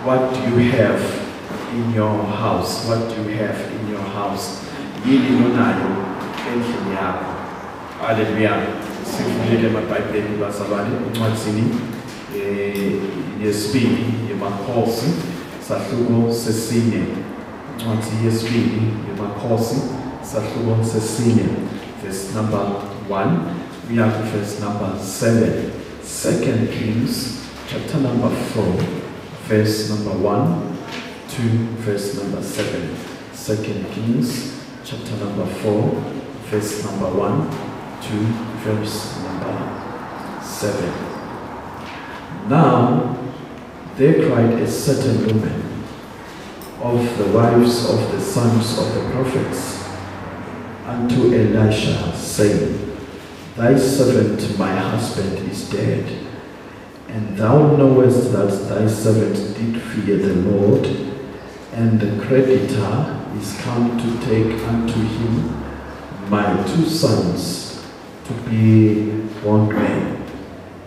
what do you have in your house? What do you have in your house? Yini nonayo endlini yakho. Hallelujah. Sifundile eBhayibhelini bazalwane encwadini yesibili yemakhosi sahluko sesine. Incwadi yesibili yemakhosi sahluko sesine. Verse number 1. We have verse number 7. 2 Kings chapter number 4. Verse number 1 to verse number 7. 2 Kings chapter number 4, verse number 1 to verse number 7. Now there cried a certain woman of the wives of the sons of the prophets unto Elisha, saying, Thy servant my husband is dead, and thou knowest that thy servant did fear the Lord, and the creditor is come to take unto him my 2 sons to be bondmen.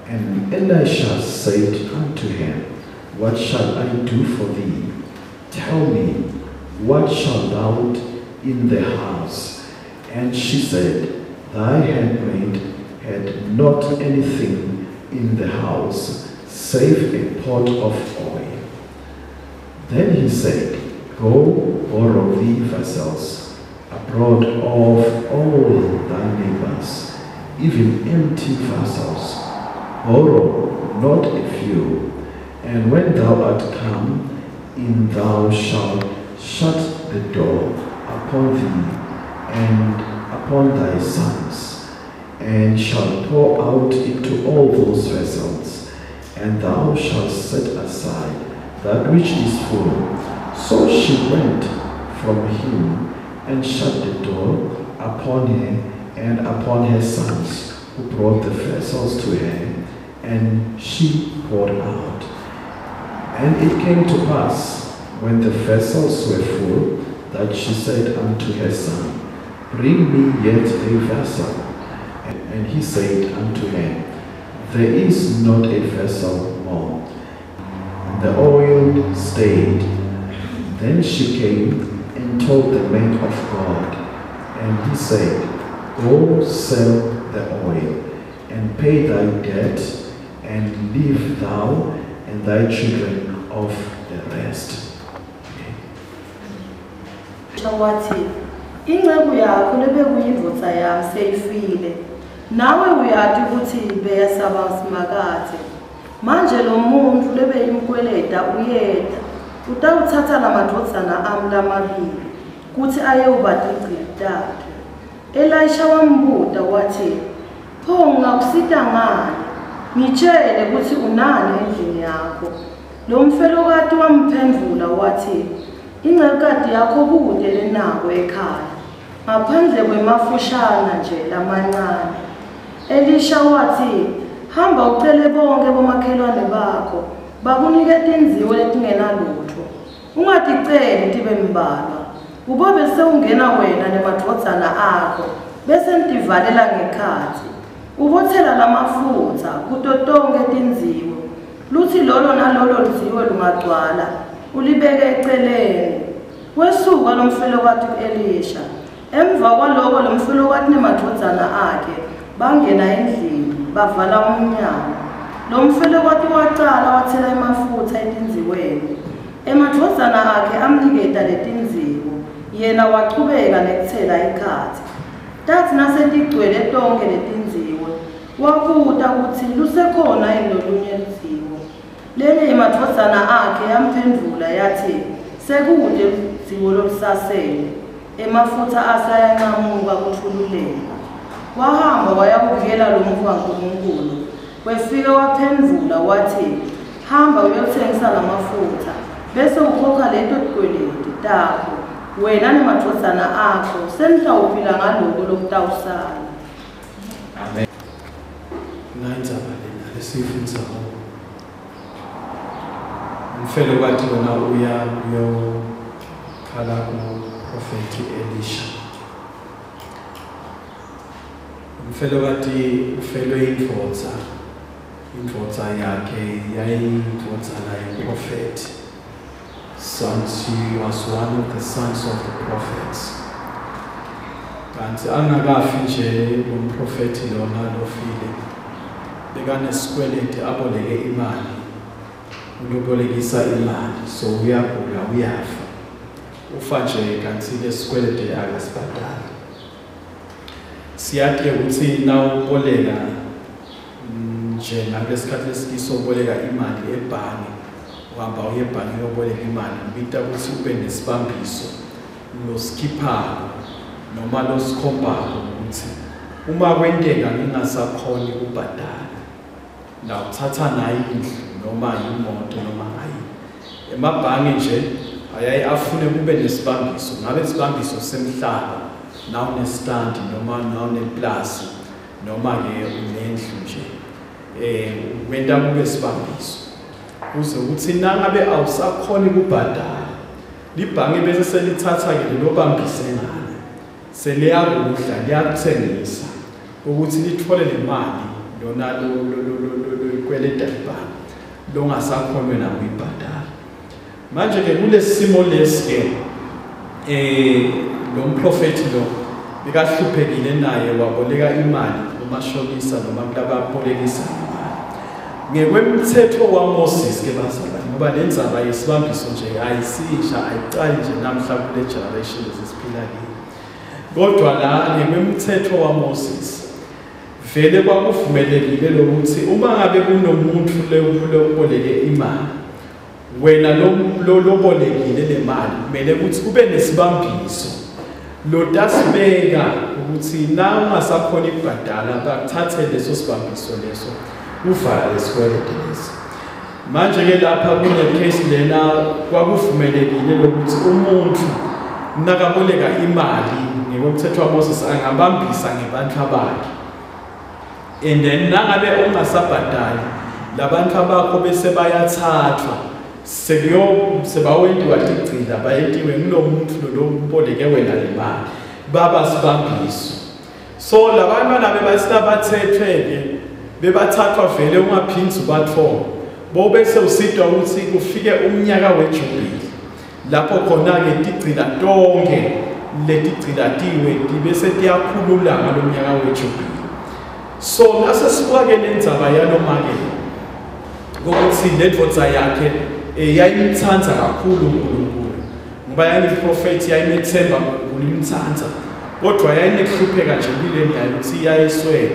And Elisha said unto him, What shall I do for thee? Tell me, what shalt thou in the house? And she said, Thy handmaid had not anything in the house, save a pot of oil. Then he said, Go borrow thee vessels abroad of all thy neighbors, even empty vessels. Borrow not a few, and when thou art come in, thou shalt shut the door upon thee and upon thy sons, and shalt pour out into all those vessels, and thou shalt set aside that which is full. So she went from him and shut the door upon her and upon her sons, who brought the vessels to her, and she poured out. And it came to pass, when the vessels were full, that she said unto her son, Bring me yet a vessel. And he said unto her, There is not a vessel more. And the oil stayed. Then she came and told the man of God, and he said, Go sell the oil, and pay thy debt, and live thou and thy children of the rest. Wathi inceku yakho lebekuyimvutsa yami seyifile, nawe uyathi ukuthi beyasaba simakathe. Manje lo muntu lebeyimkweleta uyeda, utawuthatha la madvodzana ami lamabili kuthi ayobata igcili takhe. Elisha wambuza wathi, Pho ngakusita ngani? Ngitshele ukuthi unani endlini yakho. Lo mfelokati wamphendula wathi, Incekati yakho kude lenako ekhaya, ngaphandle kwemafushana nje lamancane. Elisha wathi, Hamba ucele bonke bomakhelwane bakho, bakunike tinziwe letingenalutho. Ungaticeli tibe mbalwa. Ubo bese ungena wena nemadvodzana akho, bese ntivalela ngekhathi. Ubothela lamafutha kuto tonke tinziwe. Luthi lolo nalolo liziwe lungagcwala, ulibeke eceleni. Wesuka lo mfelokati Elisha. Emva kwaloko lo mfelokati nemadvodzana akhe bangena endlini, bavala umnyango. Lo mfelokati waqala wathela emafutha etinziweni. Emadvodzana akhe amniketa letinziwo, yena waqhubeka nekuthela ikhathi. Tathi nasetigcwele tonke letinziwe, wabuta ukuthi lusekhona yini lolunye liziwo. Lenye emadvodzana akhe yamphendula yathi, Sekude liziwo lolusasele, emafutha asayanqamuka kuthululeka. Wahamba wayakuvela lo mvu kaNkulunkulu. Wefika waphendula wathi, Hamba uyothengisa lamafutha, bese ukhokha leto tikweleti takho, wena nemadvodzana akho senitawuphila ngaloko lokutawusala. Amen. Lesifundza umfelokati wona uyokhala kuprofeti Elisha. umfelokati ufelwe indvodza yakhe yayindvodza la prophet. She was one of the sons of the prophets. Kanti angakafi nje umprofeti lona lofile bekanesikweleti aboleke imali, uyobolekisa imali, so uyagula uyafa, ufa nje kanti lesikweleti akasibhadali. Siyathi ukuthi na uboleka nje ngalesikhathi lesikiso uboleka imali ebhange, uhamba uye ebhange uyoboleka imali, ubita ukuthi ube nesibambiso losikiphayo noma losikhombako ukuthi uma kwenteka ngingasakhoni ukubhadala la uthatha nayo indlu noma imoto noma hayi. Emabhange nje ayayi afune kube nesibambiso, ngabe isibambiso semhlaba na unestand noma na uneplasi noma ke unendlu nje, wenda kube isibambiso kuze ukuthi nangabe awusakhoni ukubhadala libhange bese selithatha ke lo bambise ngalo seliyakudla liyakuthengisa ukuthi lithole le mali lona lo kweleta ibhange longasakhonwe na ukubhadala. Manje ke kulesimo lesi lo mprofeti lo bekahluphekile naye waboleka imali kumashonisa noma kubabolekisa imali ngekwemthetho waMoses ke bazalwane, ngoba lenzaba yesibambiso nje ayisisha ayiqali nje namhla kule generation lesiphila kiyo. Kodwa la ngekwemthetho waMoses vele kwakuvumelekile lokuthi uma ngabe kunomuntu leboleke imali, wena lo bolekile le mali kumele ukuthi kube nesibambiso lo dasibeka ukuthi na ungasakhona ukubhadala bakuthathe leso sibambiso leso uvala lesikweleti leso. Manje ke lapha kune case lena kwakuvumelekile lokuthi umuntu nakaboleka imali ngokomthetho waMoses angabambisa ngebantu abakhe, and then nangabe ungasabhadali labantu abakho bese bayathathwa sebawendiwa tigcina bayetiwe kunomuntu lo mboleke wena le mali baba sibambiso. So labantu nabe basinabathethwe ke bebathathwa vele ungaphindzi ubathola bo bese usidwa ukuthi kufike umnyaka wejubilee lapho khona ke tigcina tonke letigcinatiwe bese tiyakhulula ngalomnyaka wejubilee. So nase sibuka ke lenzaba yalomake ukuthi lendvodza yakhe yayimthanza kakhulu uNkulunkulu, ngoba yayiprofeti yayimethemba uNkulunkulu, kodwa yayinekuhlupheka nje empilweni yayo ukuthi yayiswele.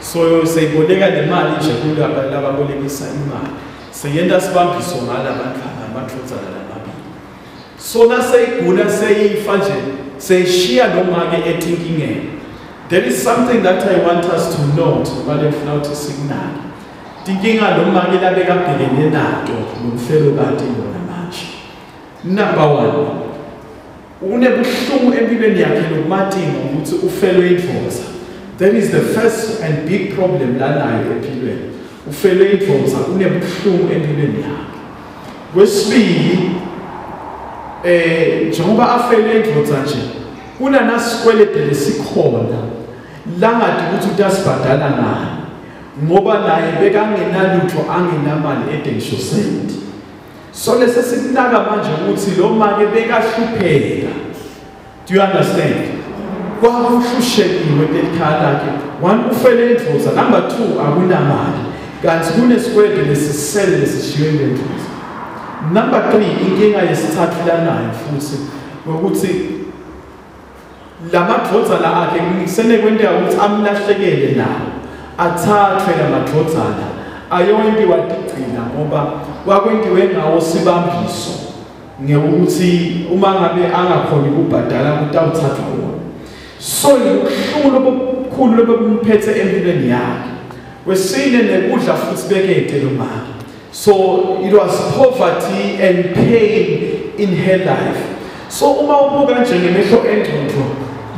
So seyiboleka le mali nje kulaba lababolekisa imali, seyenda sibambiso ngalabantu amadvodzana lamabili. So naseyigula seyifa nje seyishiya nomake ethinkingeni. There is something that I want us to note ngoba lefuna ukuthi sikunake. Tinkinga lo make labeka bhekene nato nomfelokati lona manje. Number 1, unebuhlungu empilweni yakhe lokumatinga ukuthi ufelwe indvodza. That is the first and big problem lanayo empilweni. Ufelwe indvodza unebuhlungu empilweni yakhe. Kwesibili, njengoba afelwe indvodza nje kunanasikwelede lesikhona langadi ukuthi utasibhadala ngani, ngoba naye bekangenalutho angenamali edengishosenti. So lese sikunaka manje ukuthi lo make bekahlupheka. Do you understand? Kwakuhlushekiwe ekhaya lakhe. 1, ufele indvodza. Number 2, akunamali. Kanti kunesikwelede lesisele lesishiwe indvodza. Number 3, inkinga yesithathu lanayo futhi ukuthi lamadvodzana akhe ngisene kwendeka ukuthi amlahlekele nawo athathwe lamadvodzana ayondiwa tigcina ngoba kwakwendiwe ngawo sibambiso ngekuthi uma ngabe angakhoni ukubhadala kutawuthathwa wona. So ubuhlungu lobukhulu lobumphethe empilweni yakhe. Kwesine nekudla futhi bekede lo mali. So it was poverty and pain in her life. So uma ubuka nje ngemehlo engqondo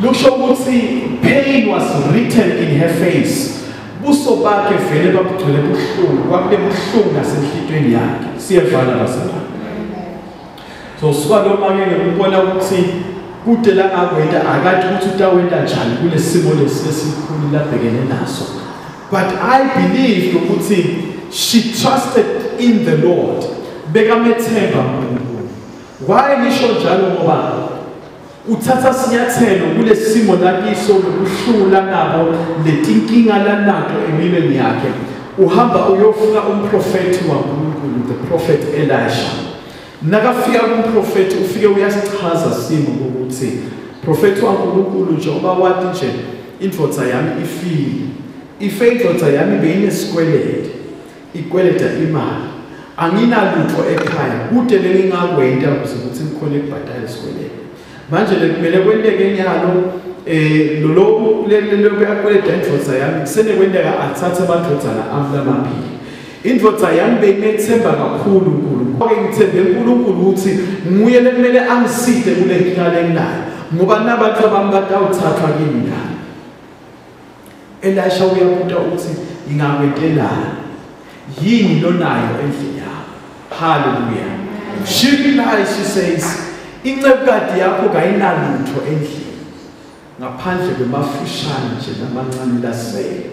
lusho ukuthi pain was written in her face. Buso bakhe vele babugcwele buhlungu, kwakule buhlungu nasenhlitweni yakhe. Siyevana basala. So suka lo make ngikubona ukuthi kude la ngakwenda akathi ukuthi utawenda njani kule simo lesisikhulu labhekene naso. But I believe ukuthi she trusted in the Lord. Bekamethemba uNkulunkulu. Why ngisho njalo ngoba uthatha sinyathelo kule simo lakiso lokuhlula nabo letinkinga lanato empilweni yakhe. Uhamba uyofuna umprofeti waNkulunkulu, the prophet Elisha. Nakafika kumprofeti ufike uyasichaza simo ukuthi prophet waNkulunkulu njengoba wathi nje indvodza yami ifile. Ife indvodza yami beyinesikwelede. Ikweleda imali. Anginalutho ekhaya. Kude lengingakwenda ukuthi ngikhole ukubhadala isikwelede. Manje lekumele kwenteke nyalo lo beyakweleda indvodza yami kusene kwenteka athathe abandodzana ami lamabili. Indvodza yami beyimethemba kakhulu uNkulunkulu. Konke ngithembe uNkulunkulu ukuthi nguye lekumele angiside kule nkinga lenginayo ngoba nabantu abami batawuthathwa kimi la. Elisha uyabuta uthi ngingakwentelana yini lonayo endlini yakho. Hallelujah. She realized, she says, incebukadi yakho kayinalutho endlini ngaphandle kwemafushane nje namancane lasele.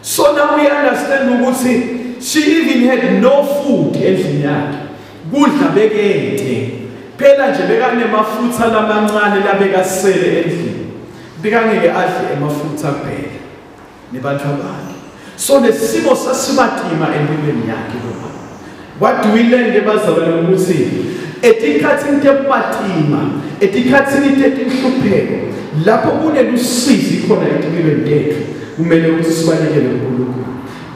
So now we understand ukuthi she even had no food endlini yakhe. Kudla bekede. Phela nje bekanemafutha lamancane labekasele endlini. Bekangeke adle emafutha kuphela nebantu abanye. So lesimo sasimatima empilweni yakhe lo. What do we learn ebazalwane ukuthi etikhathini tematima, etikhathini tetinhlupheko, lapho kunelusizi khona empilweni yethu, kumele ukuthi sibalekele uNkulunkulu.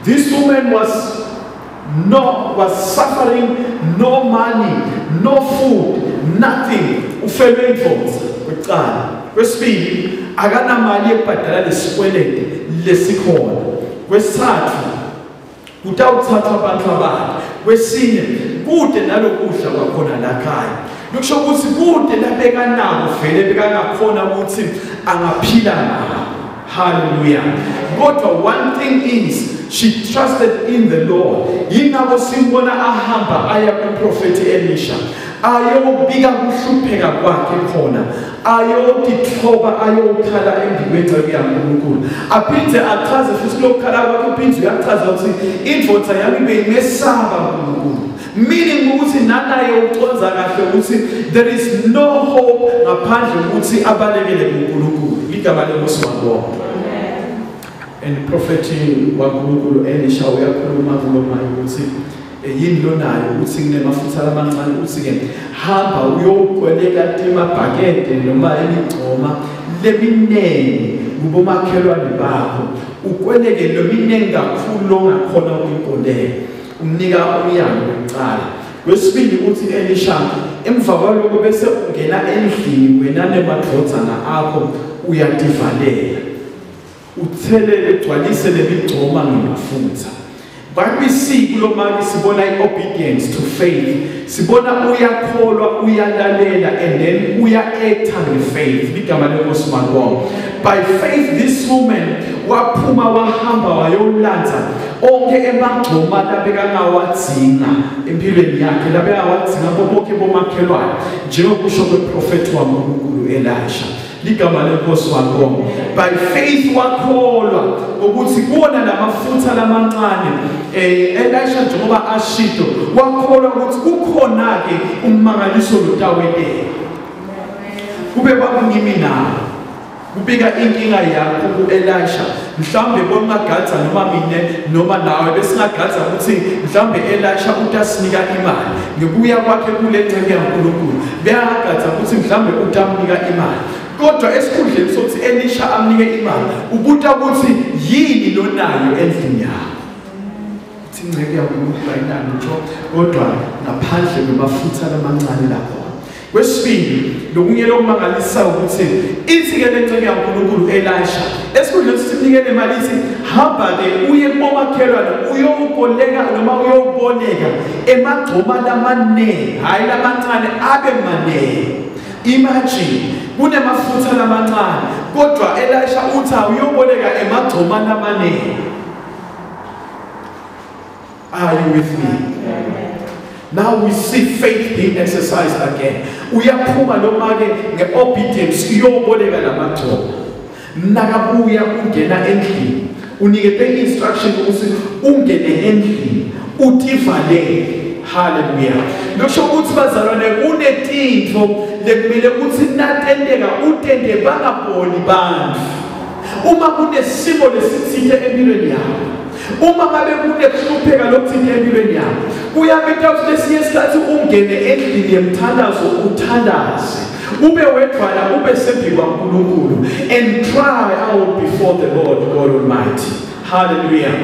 This woman was suffering, no money, no food, nothing. Ufelwe indvodza kwecala. Kwesibili akanamali yokubhadala lesikwelede lesikhona. Kwesithathu utawuthatha abantu abakhe. Kwesine kude nalokudla kwakhona lakhaya. Lokusho ukuthi kude labeka nabo vele bekangakhona ukuthi angaphila nabo. Hallelujah. But one thing is she trusted in the Lord. Yingakho simbona ahamba aya kuprofeti Elisha. Ayobika kuhlupheka kwakhe khona. Ayotithoba ayokhala endibeni yaNkulunkulu. Aphinde achaze futhi lokukhala kwakhe uphinde uyachaza ukuthi indvodza yami beyimesaba uNkulunkulu. Meaning ukuthi nanaye uconza kahle ukuthi there is no hope ngaphandle ukuthi abalekele kuNkulunkulu. Igama lenkosi wabonga. And prophet waNkulunkulu Elisha uyakhuluma kuloma ukuthi yini lonayo ukuthi kunemafutha lamancane uthi ke hamba uyokweleka timabhakede noma imigcoma leminengi kubomakhelwane bakho ukweleke leminengi kakhulu longakhona ukuyibonela umnika umyalo wecala. Kwesibili uthi Elisha emva kwaloko bese ungena endlini wena nemadvodzana akho uyadivalela uthelele gcwalise lemigcoma ngamafutha. But we see kulomani sibona obedience to faith. Sibona uyakholwa uyalalela and then uya-acta ngefaith. Ligama lenkosi mangoma. By faith this woman waphuma wahamba wayolanda onke emagcoma labekangawadzinga empilweni yakhe labekangawadzinga bonke bomakhelwane njengokusho kweprofeti waNkulunkulu Elisha. Ligama lenkosi wangoma. By faith wakholwa ukuthi kuona lamafutha lamancane Elisha njengoba ashido wakholwa ukuthi kukhona ke ummangaliso lotaweleka. Kube kwakungimi nawe kubika inkinga yakho kuElisha mhlambe bongagadza noma mine noma nawe besingagadza ukuthi mhlambe Elisha utasinika imali ngekuya kwakhe kule nceke yaNkulunkulu beyagadza ukuthi mhlambe utamnika imali. Kodwa esikhundleni sokuthi Elisha amnike imali ubuta ukuthi yini lonayo endlini yakho. Uthi nceke yaNkulunkulu ayinalo kodwa ngaphandle kwamafutha lamancane lapho. Kwesibili lokunye lokumangalisa ukuthi ithi ke lenceke yaNkulunkulu Elisha esikhundleni sokuthi simnikele imali ithi hamba ke uye kubomakhelwane uyoboleka noma uyoboneka emagcoma lamanengi hayi lamancane abe manengi. Imagine kunemafutha lamancane kodwa Elisha uthi uyoboleka emagcoma lamanengi. Are you with me? Now we see faith being exercised again. Uyaphuma noma ke ngeobedience uyoboleka lamathoba. Nakabuya ungena endlini. Unikete instruction ukuthi ungene endlini uthi valele. Hallelujah. Lokusho ukuthi bazalwane kunetinto lekumele ukuthi natendeka utende bangaboni bantu. Uma kunesimo lesithile empilweni yakho, uma ngabe kunekuhlupheka lokuthile empilweni yakho, kuyabetha ukuthi lesinye isikhathi ungene endlini yemthandazo uthandaze, ube wedwana ube sephi kwaNkulunkulu, and cry out before the Lord God Almighty. Hallelujah.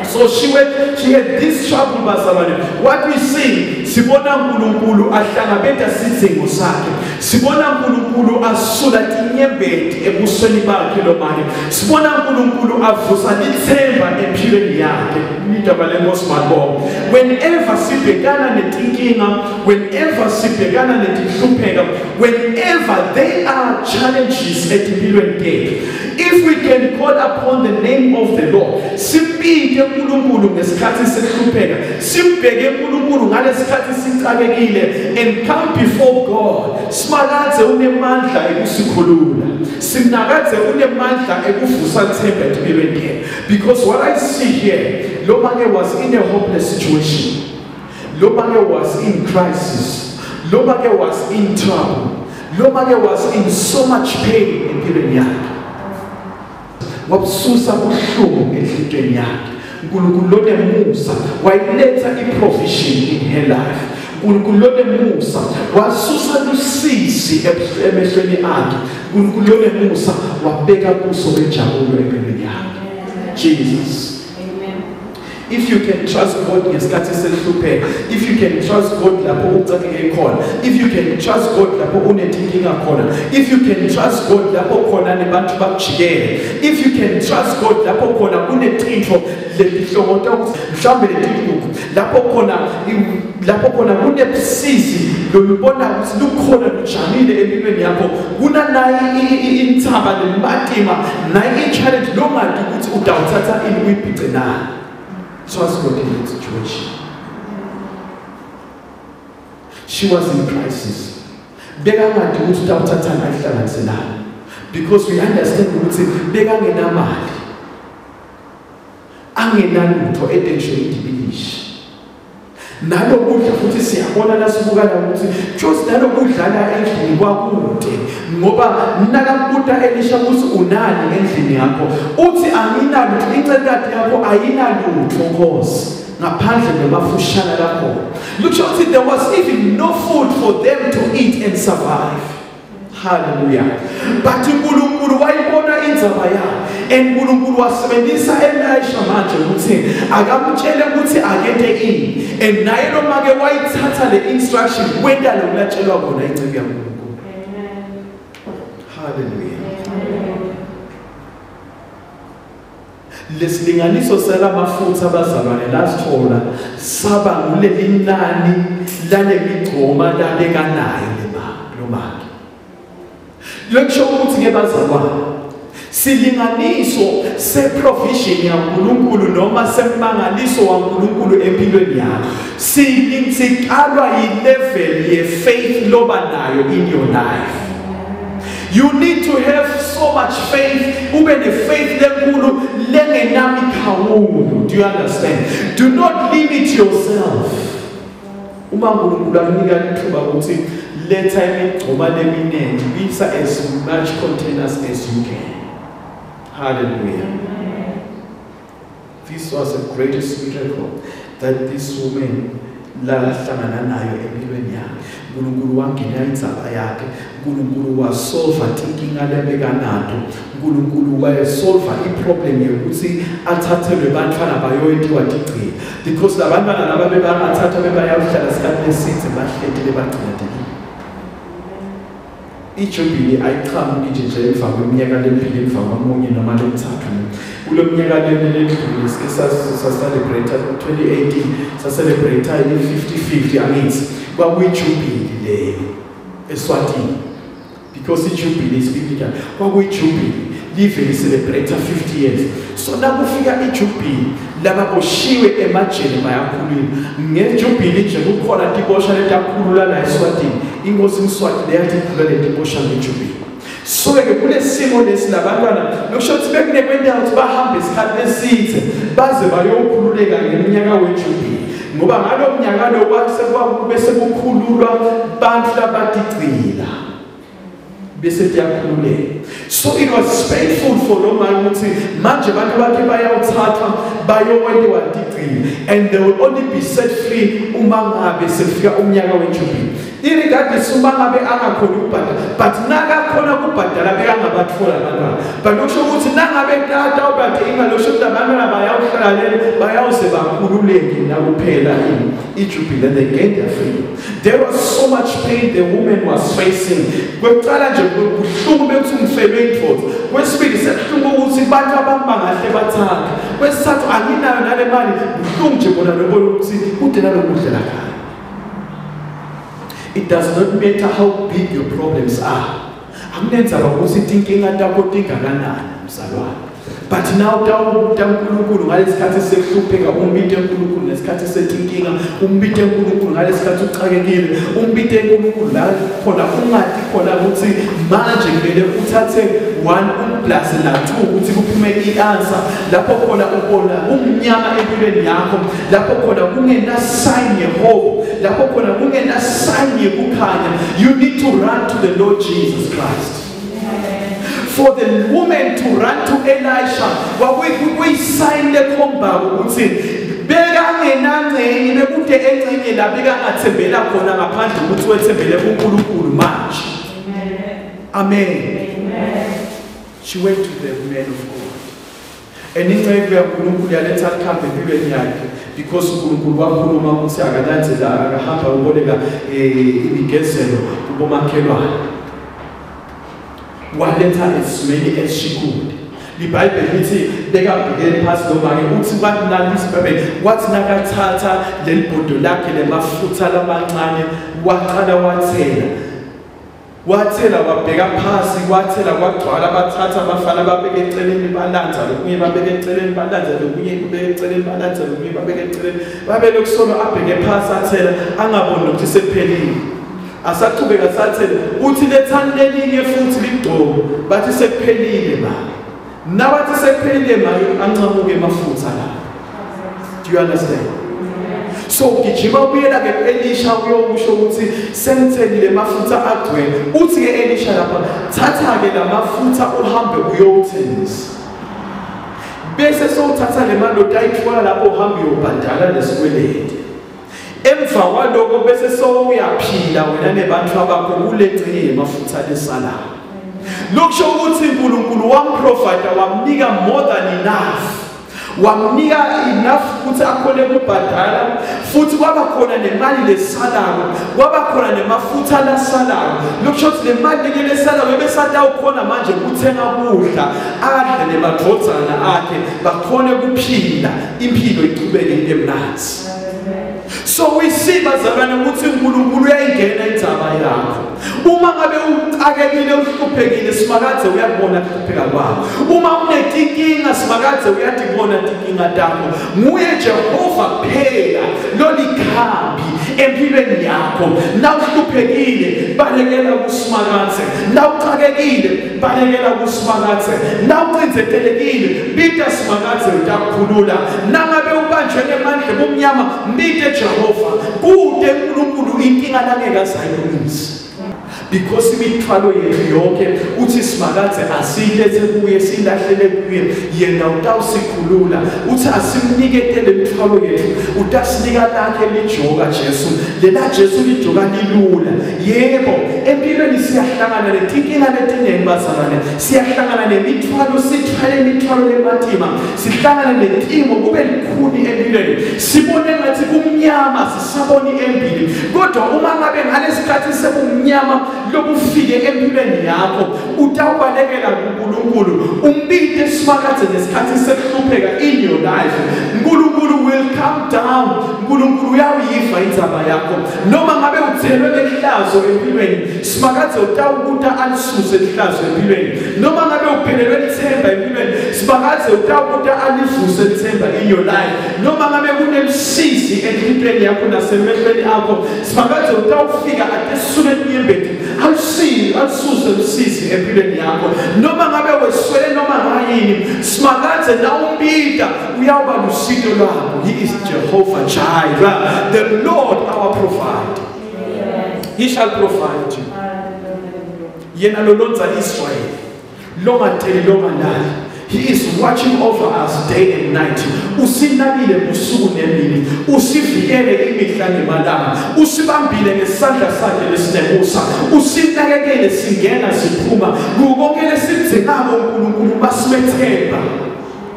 So she had this trouble, bazalwane. What we see, sibona uNkulunkulu ahlangabetha sidingo sakhe. Sibona uNkulunkulu asula inyembeti ebusweni bakhe lo manje. Sibona uNkulunkulu avusa ithemba empilweni yakhe. Nidaba lenkosi mabonke. Whenever sibhekana netinkinga, whenever sibhekana netihlupheka, whenever there are challenges empilweni yethu, if we can call upon the name of the Lord, sibike uNkulunkulu ngesikhathi sehlupheka, sibheke uNkulunkulu ngalesikhathi sicakekile, and come before God. Simakadze unemandla ekusikhulula, sinakadze unemandla ekuvusa ithemba empilweni yethu. Because what I see here, Lomake was in a hopeless situation. Lomake was in crisis. Lomake was in trouble. Lomake was in so much pain empilweni yakhe. Wabsusa buhlungu enhlizweni yakhe. uNkulunkulu lonemusa wayiletha iprovision in her life. uNkulunkulu lonemusa wasusa lusisi emehlweni akhe. uNkulunkulu lonemusa wabeka kuso wenjabulo empilweni yakhe. Jesus. If you can trust God ngesikhathi sehlupheka, if you can trust God lapho ucakeke khona, if you can trust God lapho unetinkinga khona, if you can trust God lapho khona nebantu bakujikele, if you can trust God lapho khona kunetinto lelihlokota ukuthi mhlambe letinkuku, lapho khona kunebusizi lolubona ukuthi lukhona lujamile empilweni yakho, kunanayi inthaba nematima nayi i-challenge longadi ukuthi udawuthatha ini uyibhice nayo. Trust God in that situation. She was in crisis. Because we understand that angenamali, angenalutho etensho idibilishi. Nalo kudla futhi siyabona nasibukana ukuthi just nalo kudlala endlini kwakude ngoba nakabuta Elisha ukuthi unani endlini yakho uthi anginalutho incekade yakho ayinalutho Nkosi ngaphandle ngemafushana lakho. Look, there was even no food for them to eat and survive. Hallelujah. But uNkulunkulu wayibona inzaba yakhe, and uNkulunkulu wasebenzisa Elisha manje ukuthi akamtshele ukuthi akethe ini, and naye lo make wayithatha le instruction kwenda lokulatshelwa khona incebe kaNkulunkulu. Amen. Hallelujah. Lesilinganiso selamafutha abazalwane lasithola saba nguleli nani lalemigcoma labekanayo lo make. Lokusho ukuthi ke bazalwane silinganiso seprovision yaNkulunkulu noma semangaliso waNkulunkulu empilweni yakho sikalwa yilevel yefaith loba nayo in your life. You need to have so much faith, ube nefaith lenkulu lengenamikhawulo. Do you understand? Do not limit yourself. Uma uNkulunkulu akunika ithuba ukuthi letha imigcoma leminingi, bisa as much containers as you can. Hallelujah. This was the greatest miracle that this woman lahlangana nayo empilweni yakhe. uNkulunkulu wangena inzaba yakhe. uNkulunkulu wasolva inkinga lebekanayo. uNkulunkulu wasolva iproblem yokuthi athathelwe bantwana bayoyithiwa tigcina, because labantwana laba bebangathatha bebayahlala isikhathi eside bahlele bagcina. iJubile ayichamuki nje emva kweminyaka lemibili emva kwamunye noma lemithathu. Kulo minyaka lemibili sasicelebrate 2018 sasicelebrate i-50-50 angithi kwakuyiJubile leyo eSwatini, because iJubile is biblical. kwakuyiJubile live celebrate 50 years. So nakufika iJubilee lababoshiwe emajele bayakhulula ngeJubilee nje kukhona tibosha letakhulula la eSwatini inkosi iSwati leyathi khulula letibosha ngeJubilee. So ke kulesimo lesilabantwana lokusho ukuthi bekunekwendawo ukuthi bahambe isikhathi eside baze bayokhululeka ngeminyaka weJubilee ngoba ngalo mnyaka lo bese kukhululwa abantu labatigcila bese tiyakhululeka. So it was painful for lo man ukuthi manje abantu bakhe bayawuthatha bayokwenziwa tigcila and they will only be set free uma ngabe sefika umnyaka weJubilee. Irregardless uma ngabe angakhona ukubhadala but nakakhona ukubhadala bekangabathola abantwana but lokusho ukuthi nangabe tata ubade ingalosho ukuthi abantwana bayawuhlalela bayawuze bakhululeke nakuphela iJubilee and they gained their freedom. There was so much pain the woman was facing. Kwecala nje kubuhlungu bekuthi umfelo indvodza. Kwesibili sekuhlungu ukuthi bantu abambangahle bathatha. Kwesithathu anginayo nale mali buhlungu nje bona nobona ukuthi kude nalokudlela khaya. It does not matter how big your problems are. Akunenza ukuthi inkinga takho tingakanani mzalwane. But now uNkulunkulu ngalesikhathi sekuhlupheka umbite uNkulunkulu nesikhathi setinkinga umbite uNkulunkulu ngalesikhathi uxakekile umbite uNkulunkulu la khona ungathi khona ukuthi manje kumele uthathe 1 plus na 2 ukuthi kuphume ianswer lapho khona ubona umnyama empilweni yakho lapho khona kungena sign yehope lapho khona kungena sign yekukhanya. You need to run to the Lord Jesus Christ. For the woman to run to Elisha, we signed the compact ukuthi bekangenangcenye bekude engcenye la bekangathembela khona ngaphandle ukuthi wethembele kuNkulunkulu manje. Amen. She went to the man of God. And inceke yaNkulunkulu yaletha ikhambe empilweni yakhe because uNkulunkulu wakhuluma ukuthi akalandzela akahamba uboleka imigezelo kubomakhelwane. Waletha as many as she could. The Bible lithi bekabhekele phansi noma-ke uthi banalisibabe wathi nakathatha leli bhodo lakhe lemafutha lamancane waqala wathela wabheka phansi wathela kwagcwala bathatha abafana babeke eceleni balanza lokunye babeke eceleni balanza lokunye babeke eceleni balanza lokunye babeke eceleni babe lokusolo abheke phansi athela angaboni ukuthi sephelile. Asaqhubeka sathela uthi lethani lelinye futhi ligcobo bathi sekuphelile ba nabathi sekuphelile maye ancamuke emafutha la. Do you understand? So gijima ubuyela ke Elisha uyokusho ukuthi sengithelile mafutha agcwele uthi ke Elisha lapha thatha ke lamafutha uhambe uyothengisa bese sowuthatha le mali ayithola lapho uhambe uyobhadala lesikweleti. Emva kwaloko bese sowuyaphila wena nebantu abakho kulengcenye yemafutha lesalayo. Lokusho ukuthi uNkulunkulu wamprovide wamnika more than enough. Wamnika enough ukuthi akhone ukubhadala futhi kwaba khona nemali lesalayo kwaba khona nemafutha lasalayo. Lokusho ukuthi le mali lesalayo besatha ukhona manje ukuthenga ukudla adle nemadvodzana akhe bakhone ukuphila impilo iqhubeke emnanzi. So we see bazalwane ukuthi uNkulunkulu uyayingena indzaba yakho. Uma ngabe uxakekile uhluphekile simakadze uyabona ukuhlupheka kwakho. Uma unetinkinga simakadze uyadibona inkinga takho. Nguye Jehova phela lolikhambi empilweni yakho. Nawuhluphekile balekela kusimakadze. Nawuxakekile balekela kusimakadze. Nawucinzetelekile bita simakadze utakukhulula. Nangabe ubanjwe emandle bomnyama mbite Jehova kude uNkulunkulu inkinga langeka sayilungisa. Because imithwalo yethu yonke uthi simakadze asilethe kuye silahlele kuye yena utawusikhulula uthi asimniketele imithwalo yethu utasinika lakhe lijoka Jesu lela Jesu lijoka lilula. Yebo empilweni siyahlangana netinkinga letinengi bazalwane siyahlangana nemithwalo sithwale imithwalo lematima sihlangana netimo kube likhuni empilweni sibone ngathi kumnyama sisaboni empili kodwa uma ngabe ngalesikhathi sebumnyama lokufike empilweni yakho utawubalekela kuNkulunkulu umbite simakadze nesikhathi sekuhlupheka in your life. uNkulunkulu will come down. uNkulunkulu uyayiva indzaba yakho noma ngabe uthelwe lihlazo empilweni simakadze utawukuta alisuse lihlazo empilweni noma ngabe uphelelwe lithemba empilweni simakadze utawukuta alivuse lithemba in your life noma ngabe kunemsisi empilweni yakho nasemehlweni akho simakadze utawufika atesuleni yembeti alisuse lisizi empilweni yakho noma ngabe weswele noma ngayini simakadze nawumbika uyawuba lusito lwakho. He is Jehovah Jireh, the Lord our provider. He shall provide you. Yena lolonza Israel longatheli longalali. He is watching over us day and night. Usinabile busuku nemini. Usivikele imihla nemalanga. Usibambile ngesandla sakhe lesinemusa. Usinakekele singena siphuma. Konke lesidingako uNkulunkulu basimethemba.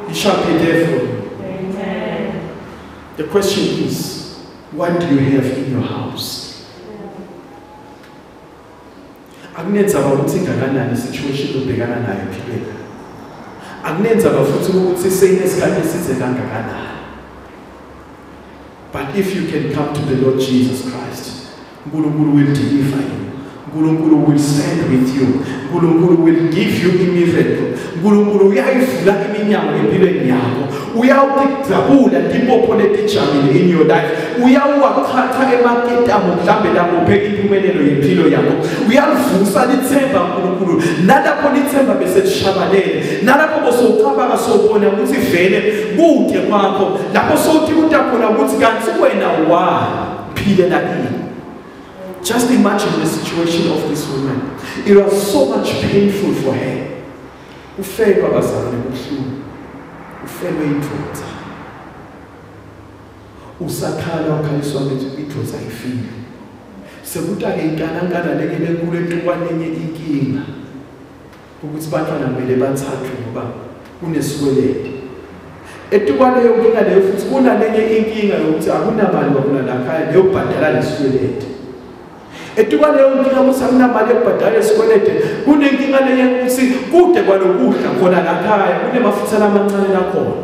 He shall be there for you. Amen. The question is, what do you have in your house? Akunenza ukuthi ngakanani situation ubhekana nayo empilweni. Akunenza bafuthi ukuthi seyinesikhathi esithe kangakanani. But if you can come to the Lord Jesus Christ, uNkulunkulu will deliver you. uNkulunkulu will stand with you. uNkulunkulu will give you a miracle. uNkulunkulu uyayivula iminyango empilweni yakho. Uyawukudzabula tipopho letijamile in your life. Uyawuwakhatha emaketamo mhlambe lapho ubheka impumelelo yempilo yakho. Uyalivusa lithemba uNkulunkulu. Nalapho lithemba bese lishabalele. Nalapho bosowucabanga sowubona ukuthi vele kude kwakho. Lapho sowuthi kutakhona ukuthi kanti wena waphile nakini. Just imagine the situation of this woman. It was so much painful for her. Ufebe abazalwane buhlungu. Ufebe indvodza. Usakhala ukhaliswa ukuthi indvodza ifile. Sekuta-ke inkanangana lekele kule ntukwanenye inkinga. Ukuthi bantwana kumele bathathwe ngoba kunesikwelede. Etukwaneyo inkinga leyo futhi kunanenye inkinga yokuthi akunamali wakula lakhaya leyobhadala lesikwelede. Etukwaneyo inkinga ukuthi akunamali yokubhadala lesikwelede kunenkinga leyo ukuthi kude kwalokudla khona lakhaya kunemafutha amancane lakhona.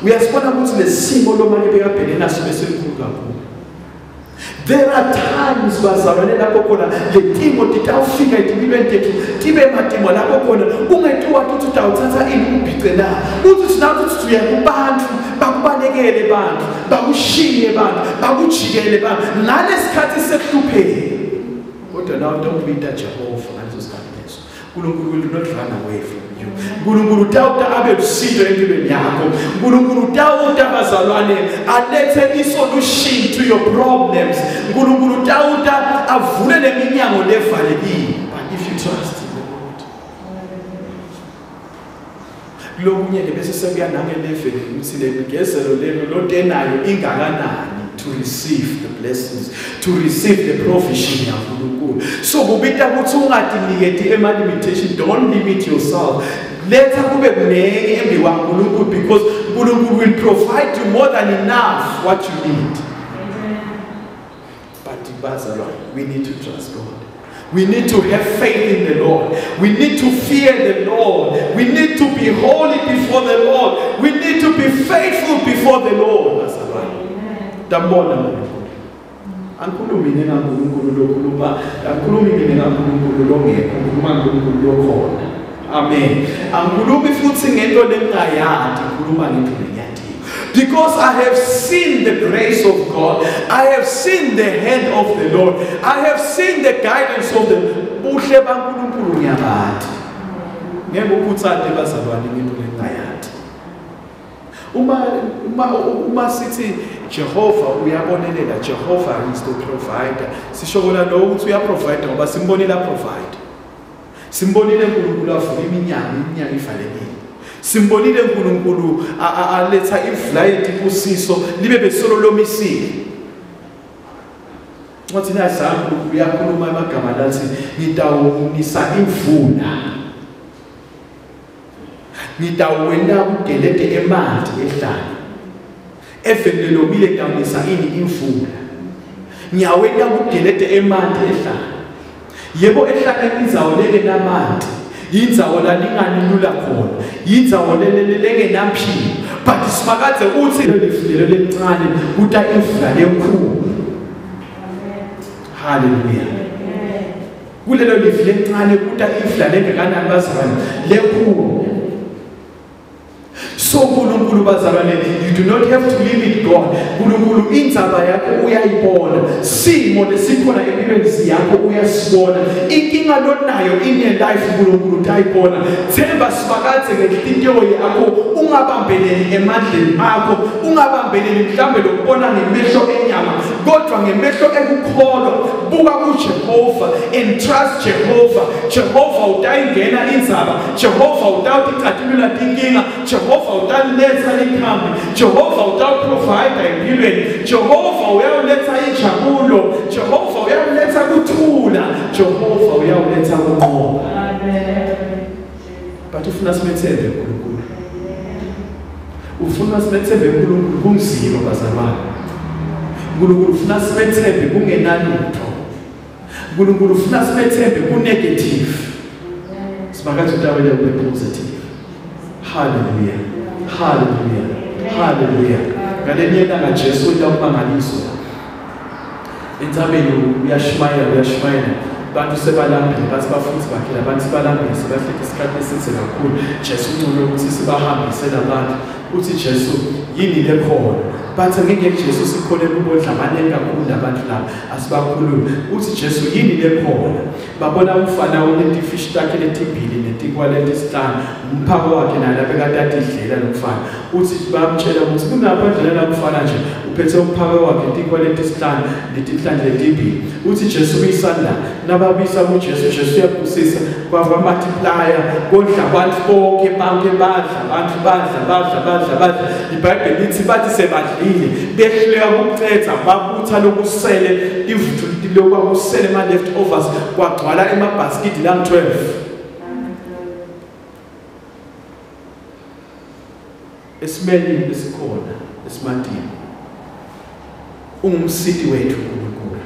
Uyasibona ukuthi lesimo lomali bekabhekene naso besikhulu kakhulu. There are times bazalwane lapho khona letimo titawufika empilweni tethu tibe matimo lapho khona ungethi wathi utawuthatha ini ubhice la uthi sinathi uya kubantu bakubalekele bantu bakushiye bantu bakujikele bantu nalesikhathi sekuhlupheke kodwa now don't be that Jehovah ngaleso sikhathi leso. uNkulunkulu will not run away from you. uNkulunkulu utawuta abe lusizo empilweni yakho. uNkulunkulu utawuta bazalwane alethe isolution to your problems. uNkulunkulu utawuta avule leminyango levalekile. But if you trust in the Lord. Lokunye bese sekuya nangeleveli ukuthi lemigezelo lelo lotenayo ingakanani to receive the blessings, to receive the provision of uNkulunkulu. So kubita ukuthi ungadinigeti ema-limitation, don't limit yourself. Letha kube kunenye embi kwaNkulunkulu because uNkulunkulu will provide you more than enough what you need. But bazalwane, we need to trust God. We need to have faith in the Lord. We need to fear the Lord. We need to be holy before the Lord. We need to be faithful before the Lord. Tambona uNkulunkulu. Angikhulumi ngeNkulunkulu lokhuluma, angikhulumi ngeNkulunkulu longekho, ngikhuluma ngeNkulunkulu lokhona. Amen. Angikhulumi futhi ngento lengayadi, ngikhuluma ngento lenyadini. Because I have seen the grace of God. I have seen the hand of the Lord. I have seen the guidance of the buhle baNkulunkulu ngiyabati. Ngeke ukhuthande bazalwane ngento lengayadi. Uma sithi Jehovah uyabonelela, Jehovah is the provider. Sishokola lo ukuthi uyaprovide ngoba simbonela provide. Simbonile uNkulunkulu avula iminyango ivalekile. Simbonile uNkulunkulu aletha iflight ibusiso libe besolo lomisile. Wathi nasangu uyakhuluma amagama lathi ngitawunisa imvula. Ngitawena udelete emanti ehlala. Evele lomile ngitawunisa ini imvula. Ngiyawena udelete emanti ehlala. Yebo ehlala indzawo lele namanti. Indzawo la lingani lula khona. Indzawo lele lengenaphilo. but simakade uthi lelo lencane kuta ifla lenkulu. Hallelujah. Kulelo lifi lencane kuta ifla lengakanani bazalwane lenkulu. So uNkulunkulu bazalwane, you do not have to limit God. uNkulunkulu indzaba yakho uyayibona, simo lesikhona empilweni yakho uyasibona, inkinga lonayo in your life uNkulunkulu utayibona. Themba sibakade ngenhliziyo yakho, ungabambeleli emandleni akho, ungabambeleli mhlambe lokubona ngemehlo enyama, kodwa ngemehlo ekukholwa. Buka kuJehova and trust Jehovah. Jehovah utayingena indzaba, Jehovah utawuticatulula tinkinga, Jehovah utaniletha likhambi, Jehovah utawuprovide empilweni, Jehovah uyawuletha injabulo, Jehovah uyawuletha kuthula, Jehovah uyawuletha kunqoba. Amen. But ufuna simethembe uNkulunkulu. Ufuna simethembe uNkulunkulu kunzima bazalwane. uNkulunkulu ufuna simethembe kungenalutho. uNkulunkulu ufuna simethembe kunegative. Sibakade utawele ube positive. Hallelujah. Hallelujah. Hallelujah. Ngalenye ilanga Jesu utamangaliswa. Intabeni uyashmayela. Bantu sebalambile, bathi bafuthi bakhe abantu sebalambile, sebahleka isikhathi eside kakhulu. Jesu uncome ukuthi sibahambise labantu. Uthi Jesu yini lekhona? Bathi ngeke Jesu sikholele ukudla abaningi kakhulu labantu laba asibakhulule. Uthi Jesu yini lekhona? Babona umfana unetifishi takhe letibili netikwaleti isihlanu, umphako wakhe naye labekade adidlela lomfana. Uthi bamtshela ukuthi kunabadlela umfana nje uphethe umphako wakhe itikwaleti isihlanu netihlanu letibili. Uthi Jesu uyisanda nababisa uJesu, Jesu uyabusisa kwaba multiplier kodla abantu bonke badla. iBhayibheli lithi bathi sebadlile behluleka ukucetha babutha lokusele ivuthu lokwakusele ama leftovers kwagcwala emabhaskidi la 12. Esimeni esikhona esimantini ungumsidi wethu uNkulunkulu.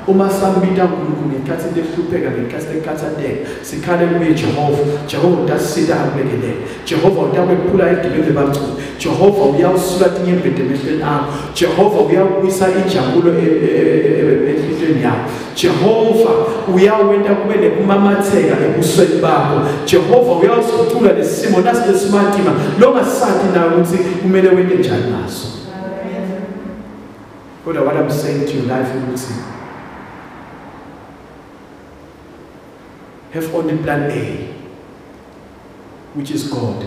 Uma sambita uNkulunkulu ngekhathi lehlupheka ngekhathi lekhathadeka sikhalela kuye Jehova utasida akulekelele, Jehova utakuphula idibele bamthulu, Jehova uyawusula tinyembede emehlweni akho, Jehova uyawubuyisa injabulo enhlizweni yakho, Jehova uyawenda kube nekumamatheka ebusweni bakho, Jehova uyawusicula lesimo nasi lesimatima longasathi nawe ukuthi kumele wende njani naso. But what I'm saying to your life is have only plan A, which is God.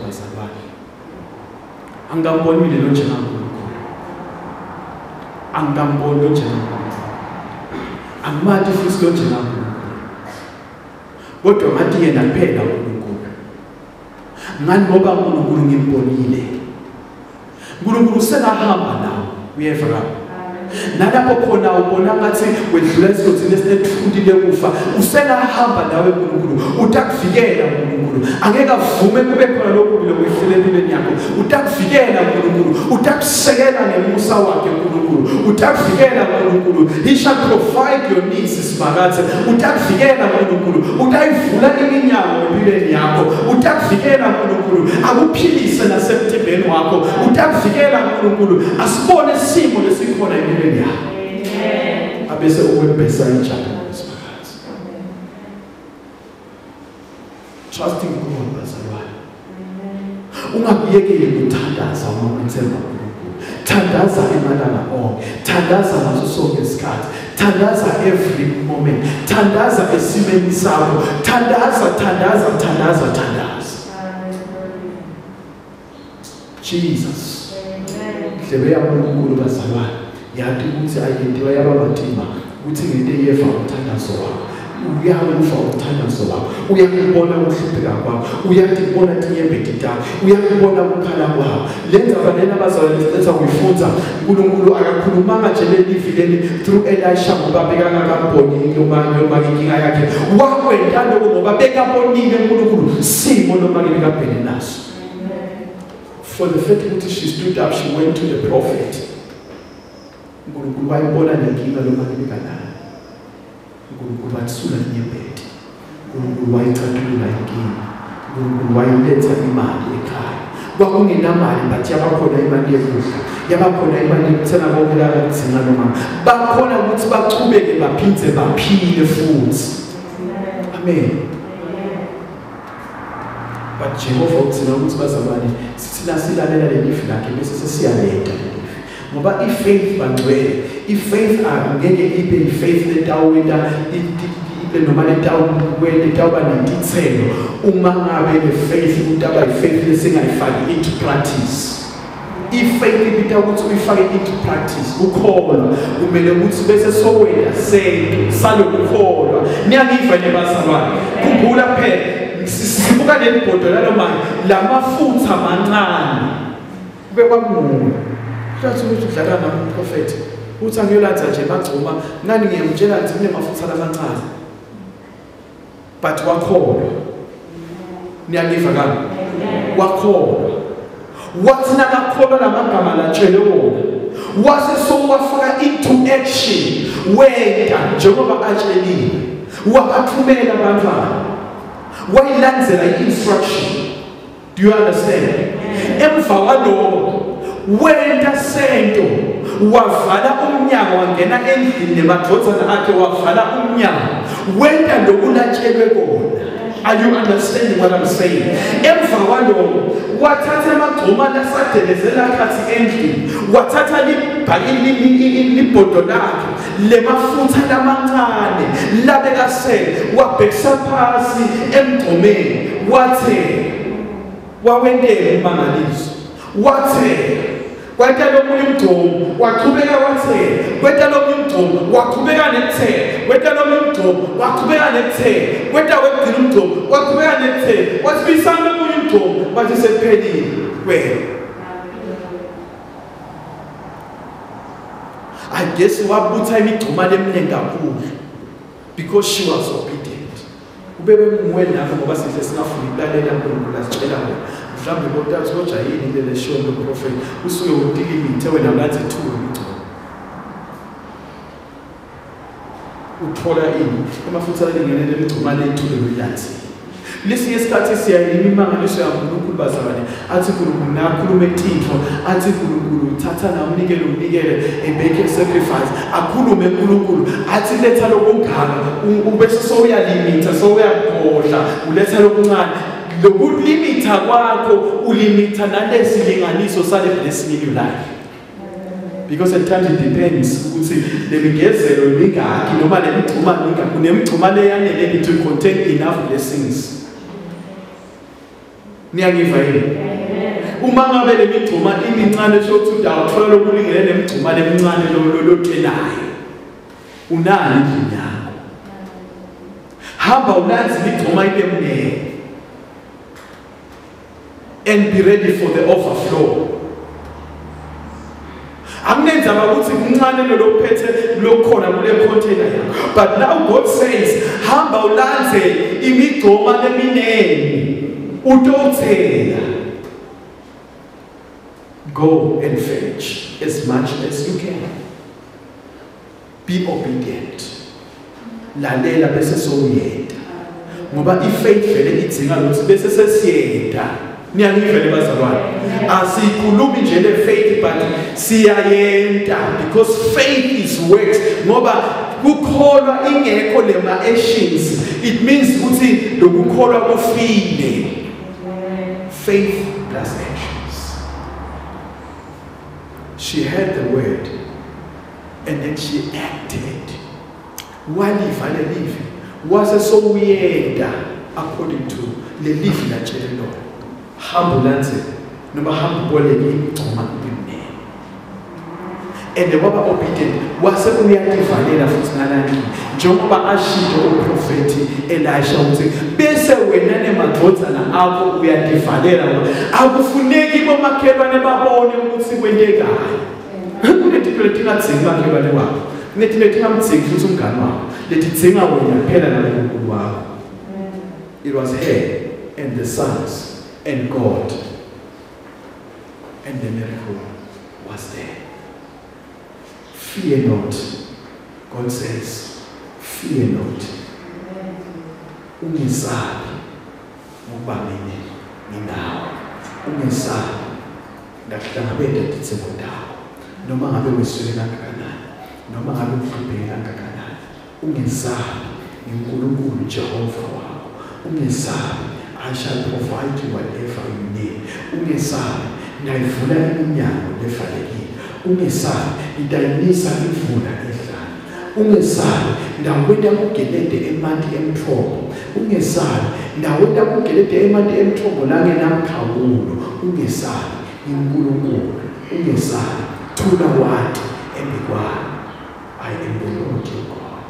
Angamboni lo njena uNkulunkulu. Angamboni lo njena uNkulunkulu. Amati futhi lo njena uNkulunkulu. Kodwa ngathi yena phela uNkulunkulu. Ngani ngoba uNkulunkulu ngimbonile. uNkulunkulu senahamba nawe uyevra. Nalapho khona ubona ngathi wedlula isikhathi lesifundile kufa usenahamba nawe uNkulunkulu utakuvikela uNkulunkulu angeke avume kube khona lokho lokwehlele empilweni yakho utakuvikela uNkulunkulu utakusekela ngemusa wakhe uNkulunkulu utakuvikela uNkulunkulu he shall provide your needs sibakathe utakuvikela uNkulunkulu utayivula iminyango empilweni yakho utakuvikela uNkulunkulu akuphilise nasemtimbeni wakho utakuvikela uNkulunkulu asibone simo lesikhona empilweni yakho abese ukwebhesa injabulo sibakathe. Trusting God bazalwane. Ungabiyekeli ukuthandaza uma uthemba uNkulunkulu. Thandaza emalanga onke. Thandaza ngaso sonke isikhathi. Thandaza every moment. Thandaza esimeni sakho. Thandaza. Jesus. Ndlebe yakho uNkulunkulu bazalwane. Yathi ukuthi ayindiwa yababatima ukuthi ngente yeva umthandazo wakho. Uyakufa umthandazo wakho, uyakubona ukuhlupheka kwakho, uyakubona tinyembeti takho, uyakubona ukukhala kwakho. Lenza abanena abazalwane letha kuyifunza uNkulunkulu akakhulumanga nje lelivile through Elisha ngoba bekangakamboni noma inkinga yakhe. Wakwenda lokho ngoba bekabonile uNkulunkulu simo noma bekabhekene naso. For the fact that she stood up, she went to the prophet. uNkulunkulu wayibona lenkinga noma bekanayo. uNkulunkulu wathula inyembeti. uNkulunkulu wayicatulula inkinga. uNkulunkulu wayiletha imali ekhaya. kwakungenamali but yabakhona imali yokudla, yabakhona imali yokuthena bonke laba kudzinga noma bakhona ukuthi bachubeke baphinde baphile futhi. Amen. But Jehovah uthina ukuthi bazalwane sithina silalela le life lakhe bese sesiyaleta le life. Ngoba ifaith bangcwele, ifaith angeke ibe ifaith letawenda noma letawuba nentithelo uma ngabe le faith utaba ifaith lesingayifaki into practice. Ifaith ibita ukuthi uyifake into practice, ukholwa kumele ukuthi bese sowena sento salokukholwa. Niyangiva nebazalwane, khumbula phela sibuka lelibhodo lalomanje lamafutha amancane kube kwamungu hlathi ukuthi udlala nami umprofeti uthi angiyolanza nje bagcuma ngani ngiyamtshela ukuthi kunemafutha lamancane but wakholwa. Niyangiva kami? Wakholwa. Wathi nakakholwa lamagama latshele wona wase sowafaka into action wenda njengoba atsheliwe wabathumela abantwana wayilandzela i-instruction. Do you understand? Emva kwalokho wenda sento wavala umnyango wangena endlini nemadvodzana akhe wavala umnyango wenda lokulatshelwe kona. Are you understanding what I'm saying? Emva kwalokho wathatha amagcuma lasadelezela khathi endlini wathatha libhodo lakhe lemafutha lamancane labeka sele wabhekisa phasi emgcomeni wathe wawendela umangaliso wathe kwenta lomunye umgcomo waqhubeka wathe kwenta lomunye umgcomo waqhubeka nethe kwenta lomunye umgcomo waqhubeka nethe kwenta wegcina umgcomo waqhubeka nethe wathi bisana lomunye umgcomo bathi sephelile wena. I guess wabutha imigcoma lemnengi kakhulu because she was obedient. Ubebe mngweni nabo ngoba sihle singafuni ukulalela uNkulunkulu asicela ngalo. Mhlawumbe ngokuthi uzojayini le show lo prophet usuke udilimite wena ngathi thulo imigcoma. Uthola ini amafutha alingene lemigcoma lethulo lilathi. Lesinye isikhathi siyayima imangaliso yaNkulunkulu bazalwane athi uNkulunkulu nakhuluma etintfo athi uNkulunkulu thatha namnikele ebeke sacrifice akhulume uNkulunkulu athi letha lokungaka ubese soyalimita soyakhohla uletha lokuncane lokulimita kwakho ulimita nalesilinganiso sale blessing in your life. Because at times it depends ukuthi lemigezelo lingaki noma lemigcuma lingaki kunemigcuma leyanele to contain enough blessings. Niyangiva yini? Uma ngabe lemigcuma imincane shothi udawuthola lokulingene nemigcuma lemincane lotelayo unali endlini yakho. Hamba ulanzi imigcuma ilemnene and be ready for the overflow. Akunenza ukuthi kuncane lolophethe lokhona kule container yakho. But now God says hamba ulanze imigcoma leminene utothela. Go and fetch as much as you can. Be obedient. Lalela bese sowuyenda. Ngoba ifaith vele idzinga ukuthi bese sesiyenda. Niyangivele bazalwane. Asikhulumi nje le faith but siyayenda because faith is works. Ngoba kukholwa ingekho lema actions. It means ukuthi lokukholwa kufile. Faith plus actions. She heard the word and then she acted. Walivale live was so weird according to the live natural law. Hambulanze noma hamboleke imigcoma imnene. And the waba obedient wase uyadivalela futhi nalani njengoba ashido uprofeti Elisha uthi bese wena nemadvodzana akho uyadivalela akufuneki bomakhelwane babone ukuthi kwentekayo. Kunetinto letingadzingi makhelwane wakho kunetinto letingamdzingi futhi umngani wakho letidzinga wena phela nalonkulu wakho. It was her and the sons and God, and the miracle was there. Fear not. God says, fear not. Ungesabi ngoba mina nginawe. ungesabi ngahlangabezana nitsemondawo noma ngabe wesuke kangakanani noma ngabe ufubheke kangakanani ungesabi uNkulunkulu Jehova wakho ungesabi I shall provide you whatever you need ungesabi ndayivula iminyango levalekile ungesabi ndayinisa imvula edlala ungesabi ndawenda kugelede emanti emthobo ungesabi ndawenda kugelede emanti emthobo langenamkhawulo ungesabi uNkulunkulu ungesabi thula wathi embikwana I am the Lord your God.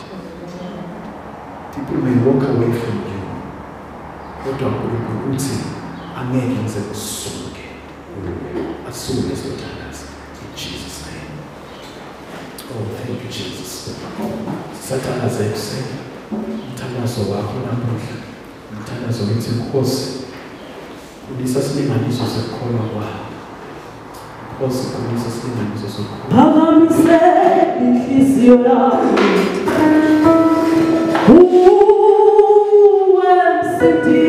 People may walk away from you kodwa uNkulunkulu uthi angeke ngize kusuke asuke sothandaza in Jesus name. Oh thank you Jesus. Satanaza ekuseni umthandazo wakho namuhla umthandazo wethi Nkosi kulisa silinganiso sekukholwa kwakho Nkosi kulisa silinganiso sekukholwa phakamise inhliziyo yakho uwe msindi